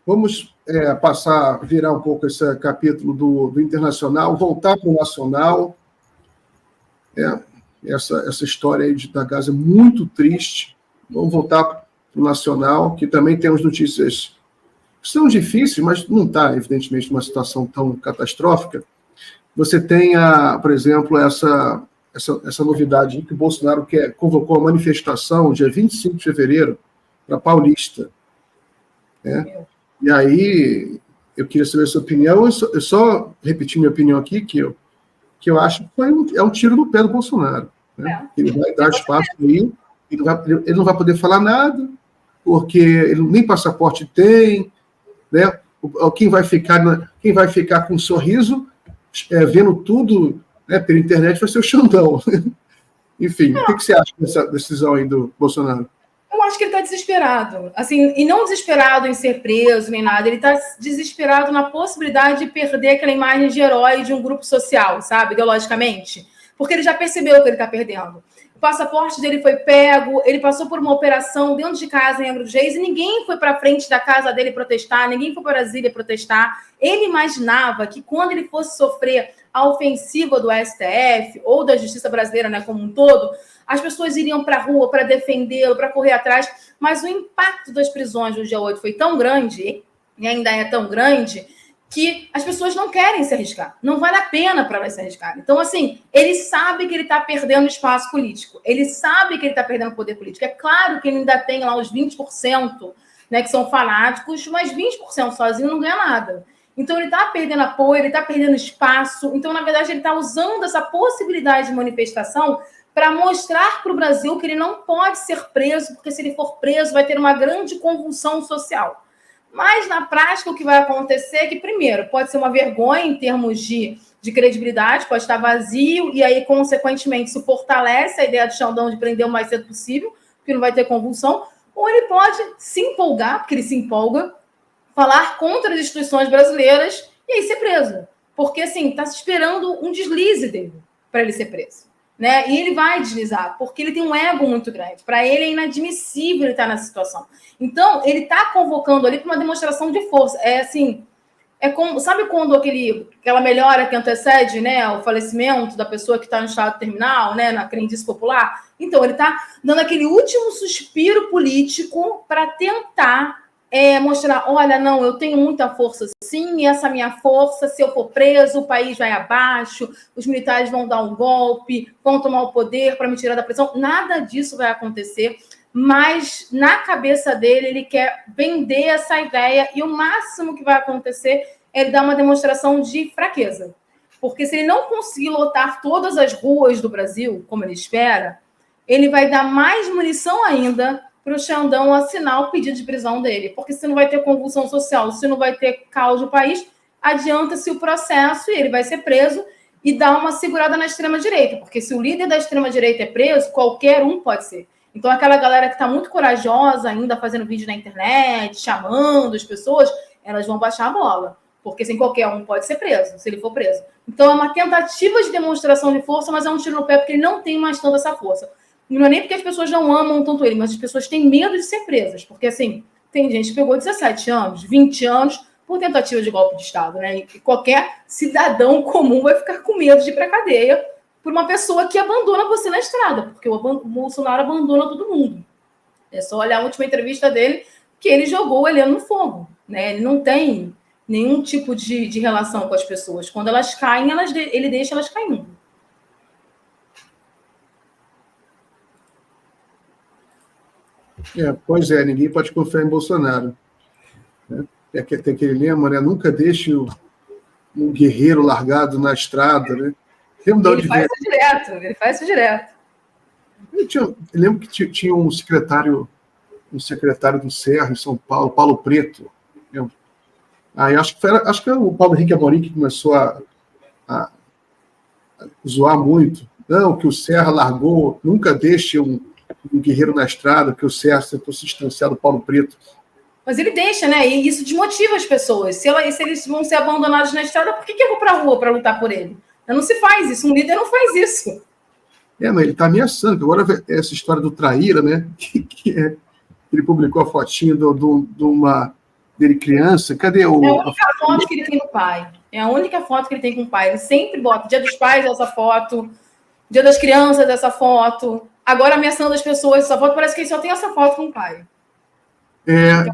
Vamos virar um pouco esse capítulo do internacional, voltar para o nacional. Essa história aí da Gaza é muito triste. Vamos voltar para o nacional, que também temos notícias que são difíceis, mas não está, evidentemente, numa situação tão catastrófica. Você tem, por exemplo, essa novidade que o Bolsonaro convocou a manifestação dia 25 de fevereiro para Paulista. Né? E aí, eu queria saber a sua opinião. Eu só repetir minha opinião aqui, que eu acho que é um tiro no pé do Bolsonaro. Né? Ele vai dar espaço aí, ele não vai poder falar nada, porque ele nem passaporte tem. Né? Quem vai ficar com um sorriso, vendo tudo, né, pela internet, vai ser o Xandão. Enfim, o que você acha dessa decisão aí do Bolsonaro? Eu acho que ele está desesperado. Assim, e não desesperado em ser preso nem nada, ele está desesperado na possibilidade de perder aquela imagem de herói de um grupo social, sabe, ideologicamente. Porque ele já percebeu que ele está perdendo. O passaporte dele foi pego, ele passou por uma operação dentro de casa em Angra dos Reis e ninguém foi para frente da casa dele protestar, ninguém foi para Brasília protestar. Ele imaginava que quando ele fosse sofrer a ofensiva do STF ou da justiça brasileira, né, como um todo, as pessoas iriam para a rua para defendê-lo, para correr atrás, mas o impacto das prisões no dia 8 foi tão grande, e ainda é tão grande, que as pessoas não querem se arriscar. Não vale a pena para elas se arriscarem. Então, assim, ele sabe que ele está perdendo espaço político. Ele sabe que ele está perdendo poder político. É claro que ele ainda tem lá os 20%, né, que são fanáticos, mas 20% sozinho não ganha nada. Então, ele está perdendo apoio, ele está perdendo espaço. Então, na verdade, ele está usando essa possibilidade de manifestação para mostrar para o Brasil que ele não pode ser preso, porque se ele for preso, vai ter uma grande convulsão social. Mas, na prática, o que vai acontecer é que, primeiro, pode ser uma vergonha em termos de credibilidade, pode estar vazio, e aí, consequentemente, isso fortalece a ideia do Xandão de prender o mais cedo possível, porque não vai ter convulsão, ou ele pode se empolgar, porque ele se empolga, falar contra as instituições brasileiras e aí ser preso. Porque, assim, está se esperando um deslize dele para ele ser preso. Né? E ele vai deslizar, porque ele tem um ego muito grande. Para ele é inadmissível ele estar nessa situação. Então, ele está convocando ali para uma demonstração de força. É assim, como, sabe quando aquela melhora que antecede, né, o falecimento da pessoa que está no estado terminal, né, na crendice popular? Então, ele está dando aquele último suspiro político para tentar mostrar, olha, não, eu tenho muita força sim, e essa minha força, se eu for preso, o país vai abaixo, os militares vão dar um golpe, vão tomar o poder para me tirar da prisão. Nada disso vai acontecer, mas na cabeça dele, ele quer vender essa ideia e o máximo que vai acontecer é ele dar uma demonstração de fraqueza. Porque se ele não conseguir lotar todas as ruas do Brasil, como ele espera, ele vai dar mais munição ainda para o Xandão assinar o pedido de prisão dele. Porque se não vai ter convulsão social, se não vai ter caos no país, adianta-se o processo e ele vai ser preso e dá uma segurada na extrema-direita. Porque se o líder da extrema-direita é preso, qualquer um pode ser. Então, aquela galera que está muito corajosa ainda fazendo vídeo na internet, chamando as pessoas, elas vão baixar a bola. Porque sem qualquer um pode ser preso, se ele for preso. Então, é uma tentativa de demonstração de força, mas é um tiro no pé, porque ele não tem mais tanta essa força. Não é nem porque as pessoas não amam tanto ele, mas as pessoas têm medo de ser presas. Porque, assim, tem gente que pegou 17 anos, 20 anos por tentativa de golpe de Estado, né? E qualquer cidadão comum vai ficar com medo de ir para a cadeia por uma pessoa que abandona você na estrada, porque o Bolsonaro abandona todo mundo. É só olhar a última entrevista dele, que ele jogou o Heleno no fogo, né? Ele não tem nenhum tipo de relação com as pessoas. Quando elas caem, ele deixa elas caindo. Pois é, ninguém pode confiar em Bolsonaro. Né? Tem aquele lema, né? Nunca deixe um guerreiro largado na estrada, né? Ele faz isso direto. Eu lembro que tinha um secretário do Serra, em São Paulo, Paulo Preto. Aí acho que era o Paulo Henrique Amorim que começou a zoar muito. Não, que o Serra largou, nunca deixe um guerreiro na estrada, que o Serra tentou se distanciar do Paulo Preto. Mas ele deixa, né? E isso desmotiva as pessoas. Se eles vão ser abandonados na estrada, por que eu vou para a rua para lutar por ele? Não se faz isso, um líder não faz isso. Mas ele está ameaçando. Agora, essa história do Traíra, né? Ele publicou a fotinha de uma dele criança. Cadê É a única foto que ele tem do pai. É a única foto que ele tem com o pai. Ele sempre bota Dia dos Pais essa foto, Dia das Crianças essa foto. Agora ameaçando as pessoas essa foto. Parece que ele só tem essa foto com o pai.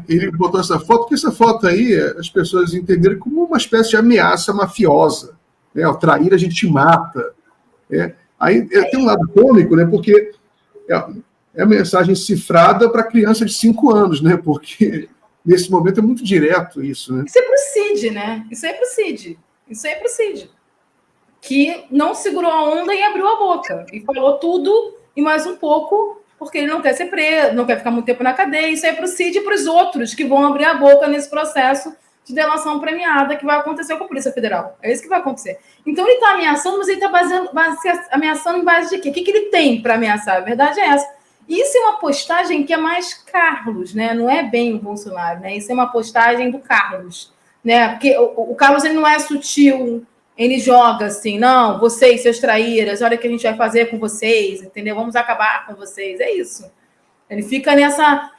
Ele botou essa foto, porque essa foto aí as pessoas entenderam como uma espécie de ameaça mafiosa. Né? Ao trair, a gente mata. Aí tem um lado cômico, né? Porque é a mensagem cifrada para criança de 5 anos, né? Porque nesse momento é muito direto isso, né? Isso é pro Cid, né? Isso é pro Cid. Que não segurou a onda e abriu a boca. E falou tudo e mais um pouco, porque ele não quer ser preso, não quer ficar muito tempo na cadeia. Isso é pro Cid e para os outros que vão abrir a boca nesse processo de delação premiada que vai acontecer com a Polícia Federal. É isso que vai acontecer. Então ele está ameaçando, mas ele está ameaçando em base de quê? O que ele tem para ameaçar? A verdade é essa. Isso é uma postagem que é mais Carlos, né? Não é bem o Bolsonaro, né? Isso é uma postagem do Carlos, né? Porque o Carlos ele não é sutil, ele joga assim, não, vocês, seus traíras, olha o que a gente vai fazer com vocês, entendeu? Vamos acabar com vocês, é isso. Ele fica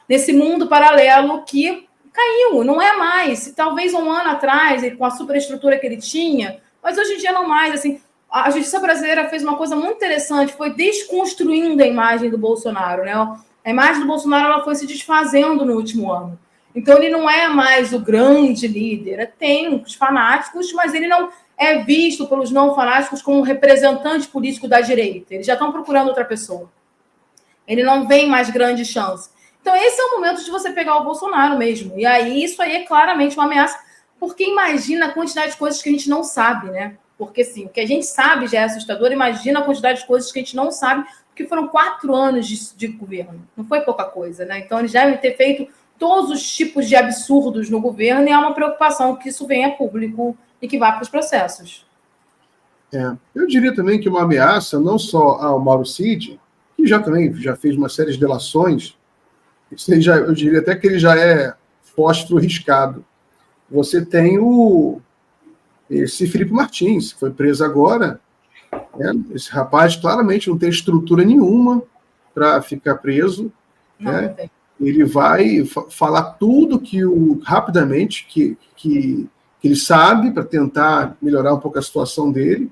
nesse mundo paralelo que caiu, não é mais. Talvez um ano atrás, com a superestrutura que ele tinha, mas hoje em dia não mais, assim. A justiça brasileira fez uma coisa muito interessante, foi desconstruindo a imagem do Bolsonaro, né? A imagem do Bolsonaro ela foi se desfazendo no último ano. Então, ele não é mais o grande líder. Tem os fanáticos, mas ele não é visto pelos não fanáticos como um representante político da direita. Eles já estão procurando outra pessoa. Ele não vem mais grande chance. Então, esse é o momento de você pegar o Bolsonaro mesmo. E aí, isso aí é claramente uma ameaça, porque imagina a quantidade de coisas que a gente não sabe, né? Porque, assim, o que a gente sabe já é assustador. Imagina a quantidade de coisas que a gente não sabe, porque foram 4 anos de governo. Não foi pouca coisa, né? Então, eles devem ter feito todos os tipos de absurdos no governo e há uma preocupação que isso venha a público e que vá para os processos. Eu diria também que uma ameaça, não só ao Mauro Cid, que já fez uma série de delações, eu diria até que ele já é fósforo riscado. Você tem esse Felipe Martins, que foi preso agora. Esse rapaz claramente não tem estrutura nenhuma para ficar preso. Não tem. Ele vai falar tudo rapidamente que ele sabe para tentar melhorar um pouco a situação dele.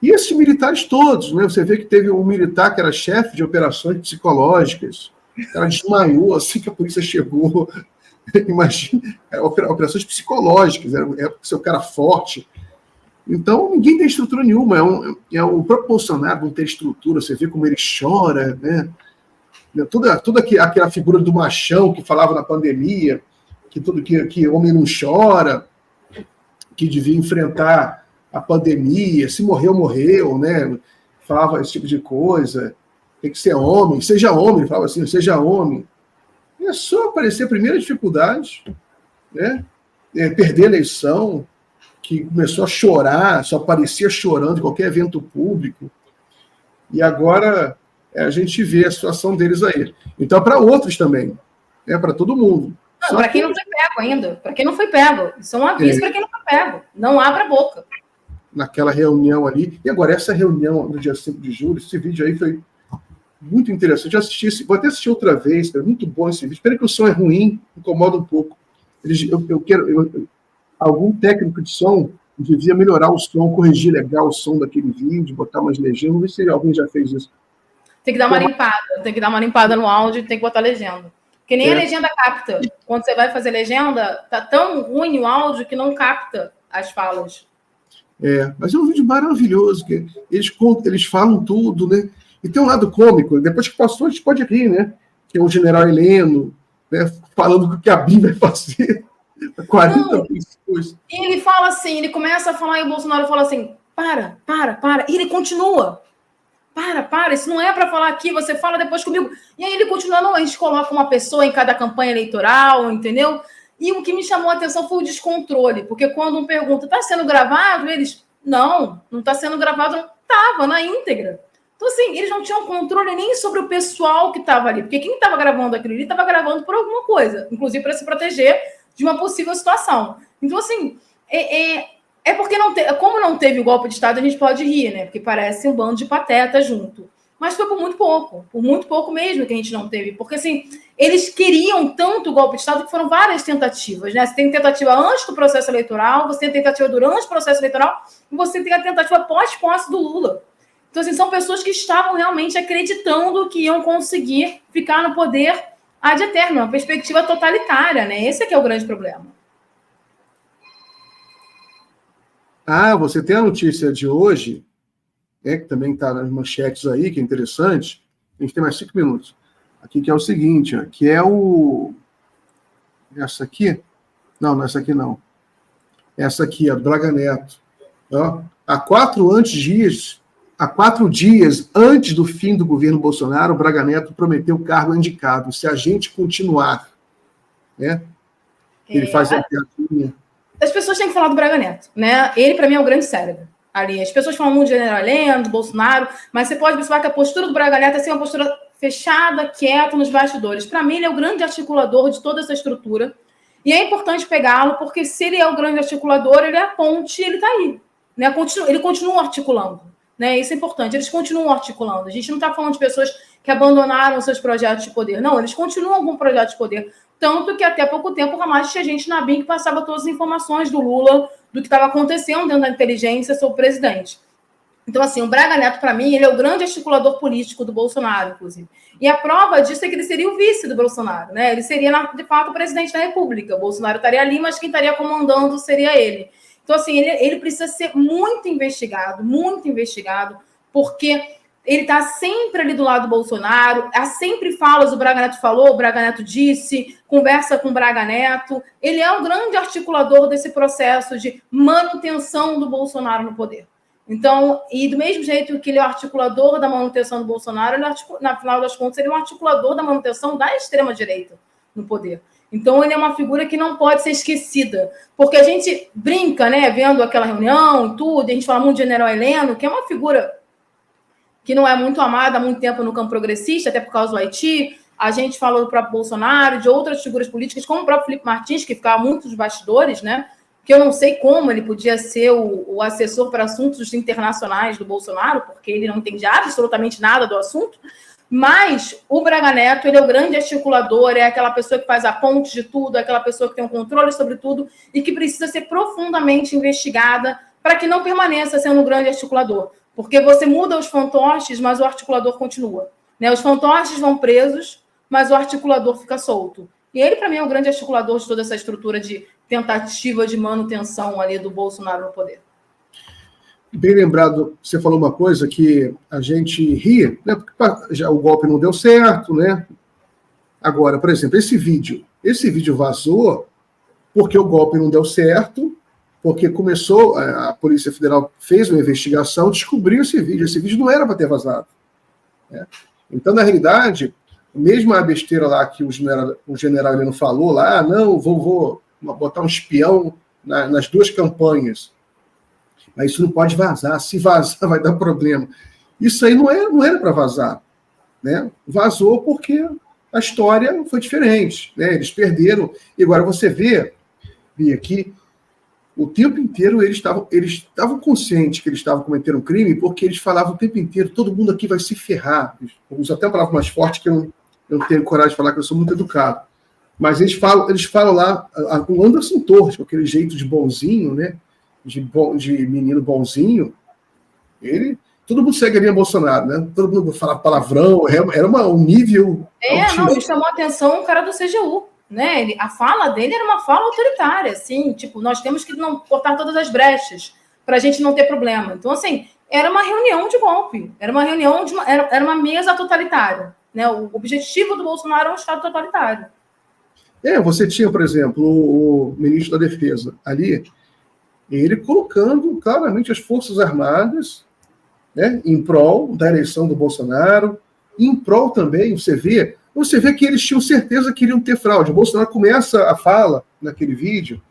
E esses militares todos, né? Você vê que teve um militar que era chefe de operações psicológicas. O cara desmaiou assim que a polícia chegou. Imagina, operações psicológicas, é seu cara forte. Então, ninguém tem estrutura nenhuma. O próprio Bolsonaro não tem estrutura, você vê como ele chora, né? Toda aquela figura do machão que falava na pandemia, que homem não chora, que devia enfrentar a pandemia, se morreu, morreu, né? Falava esse tipo de coisa, tem que ser homem, seja homem, ele falava assim, seja homem. É só aparecer a primeira dificuldade, né? Perder a eleição, que começou a chorar, só aparecia chorando em qualquer evento público. E agora a gente vê a situação deles aí. Então, para outros também, para todo mundo. Para quem não foi pego ainda, para quem não foi pego. Isso é um aviso para quem não foi pego. Não abra a boca. Naquela reunião ali. E agora, essa reunião no dia 5 de julho, esse vídeo aí foi muito interessante. Eu vou até assistir outra vez, é muito bom esse vídeo. Espera que o som é ruim, incomoda um pouco. Algum técnico de som devia melhorar o som, corrigir legal o som daquele vídeo, botar umas legendas. Não sei se alguém já fez isso. Tem que dar uma limpada no áudio e tem que botar legenda. Porque nem a legenda capta. Quando você vai fazer legenda, tá tão ruim o áudio que não capta as falas. Mas é um vídeo maravilhoso, que eles falam tudo, né? E tem um lado cômico, depois que passou, a gente pode rir, né? Que é o general Heleno, né? Falando o que a BIM vai fazer. 40 pessoas. E ele fala assim, ele começa a falar e o Bolsonaro fala assim, para. E ele continua. Para, isso não é para falar aqui, você fala depois comigo. E aí ele continua, não, a gente coloca uma pessoa em cada campanha eleitoral, entendeu? E o que me chamou a atenção foi o descontrole, porque quando um pergunta, está sendo gravado? Eles, não está sendo gravado, não estava na íntegra. Então, assim, eles não tinham controle nem sobre o pessoal que estava ali, porque quem estava gravando aquilo ali estava gravando por alguma coisa, inclusive para se proteger de uma possível situação. Então, assim, porque como não teve o golpe de Estado, a gente pode rir, né? Porque parece um bando de pateta junto. mas foi por muito pouco mesmo que a gente não teve, porque assim, eles queriam tanto o golpe de Estado que foram várias tentativas, né? Você tem tentativa antes do processo eleitoral, você tem tentativa durante o processo eleitoral, e você tem a tentativa pós-posse do Lula. Então, assim, são pessoas que estavam realmente acreditando que iam conseguir ficar no poder ad eterno, uma perspectiva totalitária, né? Esse é que é o grande problema. Você tem a notícia de hoje, que também está nas manchetes aí, que é interessante. A gente tem mais 5 minutos. Aqui que é o seguinte, que é o... Essa aqui? Não, essa aqui não. Essa aqui, a do Braga Neto. Há 4 dias antes do fim do governo Bolsonaro, o Braga Neto prometeu o cargo indicado. Se a gente continuar, né? Ele faz a piadinha. As pessoas têm que falar do Braga Neto, né? Ele, para mim, é o grande cérebro ali. As pessoas falam muito de General Heleno, do Bolsonaro, mas você pode observar que a postura do Braga Neto é assim, uma postura fechada, quieta nos bastidores. Para mim, ele é o grande articulador de toda essa estrutura. E é importante pegá-lo, porque se ele é o grande articulador, ele é a ponte, ele está aí. Né? Ele continua articulando. Né? Isso é importante. Eles continuam articulando. A gente não está falando de pessoas que abandonaram seus projetos de poder. Não, eles continuam com projetos de poder. Tanto que até pouco tempo o Hamas tinha gente na BIM que passava todas as informações do Lula, do que estava acontecendo dentro da inteligência sobre o presidente. Então, assim, o Braga Neto, para mim, ele é o grande articulador político do Bolsonaro, inclusive. E a prova disso é que ele seria o vice do Bolsonaro, né? Ele seria, de fato, o presidente da República. O Bolsonaro estaria ali, mas quem estaria comandando seria ele. Então, assim, ele precisa ser muito investigado, porque ele está sempre ali do lado do Bolsonaro, há sempre falas, o Braga Neto falou, o Braga Neto disse, conversa com o Braga Neto. Ele é o grande articulador desse processo de manutenção do Bolsonaro no poder. Então, e do mesmo jeito que ele é o articulador da manutenção do Bolsonaro, ele na final das contas, ele é um articulador da manutenção da extrema-direita no poder. Então, ele é uma figura que não pode ser esquecida. Porque a gente brinca, né, vendo aquela reunião e tudo, e a gente fala muito de General Heleno, que é uma figura que não é muito amada há muito tempo no campo progressista, até por causa do Haiti. A gente falou do próprio Bolsonaro, de outras figuras políticas, como o próprio Felipe Martins, que ficava muito nos bastidores, né? Que eu não sei como ele podia ser o assessor para assuntos internacionais do Bolsonaro, porque ele não entende absolutamente nada do assunto. Mas o Braga Neto, ele é o grande articulador, é aquela pessoa que faz a ponte de tudo, é aquela pessoa que tem um controle sobre tudo e que precisa ser profundamente investigada para que não permaneça sendo um grande articulador. Porque você muda os fantoches, mas o articulador continua. Né? Os fantoches vão presos, mas o articulador fica solto. E ele, para mim, é o grande articulador de toda essa estrutura de tentativa de manutenção ali do Bolsonaro no poder. Bem lembrado, você falou uma coisa que a gente ri, né? Porque já o golpe não deu certo, né? Agora, por exemplo, esse vídeo vazou porque o golpe não deu certo, porque começou, a Polícia Federal fez uma investigação, descobriu esse vídeo não era para ter vazado. Né? Então, na realidade, mesmo a besteira lá que o general Heleno falou lá, não, vou botar um espião nas 2 campanhas, mas isso não pode vazar, se vazar vai dar problema. Isso aí não era para vazar. Né? Vazou porque a história foi diferente. Né? Eles perderam, e agora você vê, Bia, que o tempo inteiro eles estavam conscientes que eles estavam cometendo um crime, porque eles falavam o tempo inteiro, todo mundo aqui vai se ferrar. Eu uso até uma palavra mais forte que eu não tenho coragem de falar, que eu sou muito educado. Mas eles falam lá, o Anderson Torres, com aquele jeito de bonzinho, né? De menino bonzinho, todo mundo segue ali a Bolsonaro, né? Todo mundo fala palavrão, era um nível... Ele chamou a atenção o cara do CGU. Né? A fala dele era uma fala autoritária, assim, tipo, nós temos que não cortar todas as brechas para a gente não ter problema. Então, assim, era uma reunião de golpe, era uma mesa totalitária. Né? O objetivo do Bolsonaro é um Estado totalitário. Você tinha, por exemplo, o ministro da Defesa ali, ele colocando claramente as Forças Armadas, né, em prol da eleição do Bolsonaro, em prol também, você vê que eles tinham certeza que iriam ter fraude. O Bolsonaro começa a fala naquele vídeo,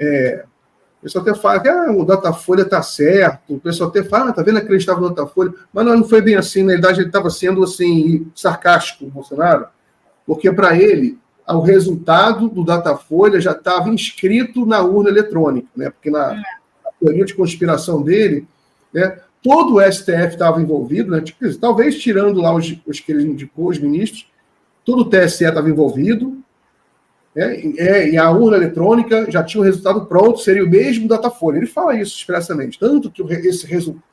o pessoal até fala que o Datafolha está certo, o pessoal até fala, está vendo que ele estava no Datafolha, mas não foi bem assim, na verdade ele estava sendo assim, sarcástico, o Bolsonaro, porque para ele, o resultado do Datafolha já estava inscrito na urna eletrônica, né? Porque na teoria de conspiração dele, né, todo o STF estava envolvido, né? Tipo, talvez tirando lá os que ele indicou, os ministros, todo o TSE estava envolvido, e a urna eletrônica já tinha o resultado pronto, seria o mesmo Datafolha. Ele fala isso expressamente, tanto que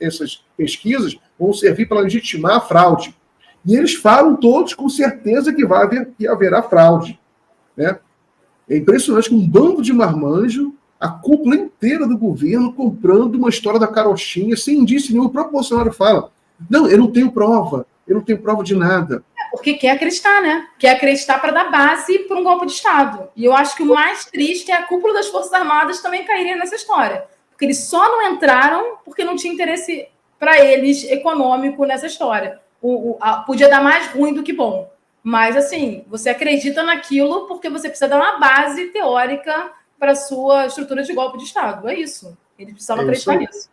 essas pesquisas vão servir para legitimar a fraude. E eles falam todos com certeza que haverá fraude. Né? É impressionante que um bando de marmanjo, a cúpula inteira do governo comprando uma história da carochinha, sem indício nenhum. O próprio Bolsonaro fala, não, eu não tenho prova de nada. Porque quer acreditar, né? Quer acreditar para dar base para um golpe de Estado. E eu acho que o mais triste é a cúpula das Forças Armadas também cairia nessa história. Porque eles só não entraram porque não tinha interesse para eles econômico nessa história. Podia dar mais ruim do que bom. Mas, assim, você acredita naquilo porque você precisa dar uma base teórica para a sua estrutura de golpe de Estado. É isso. Eles precisavam acreditar nisso.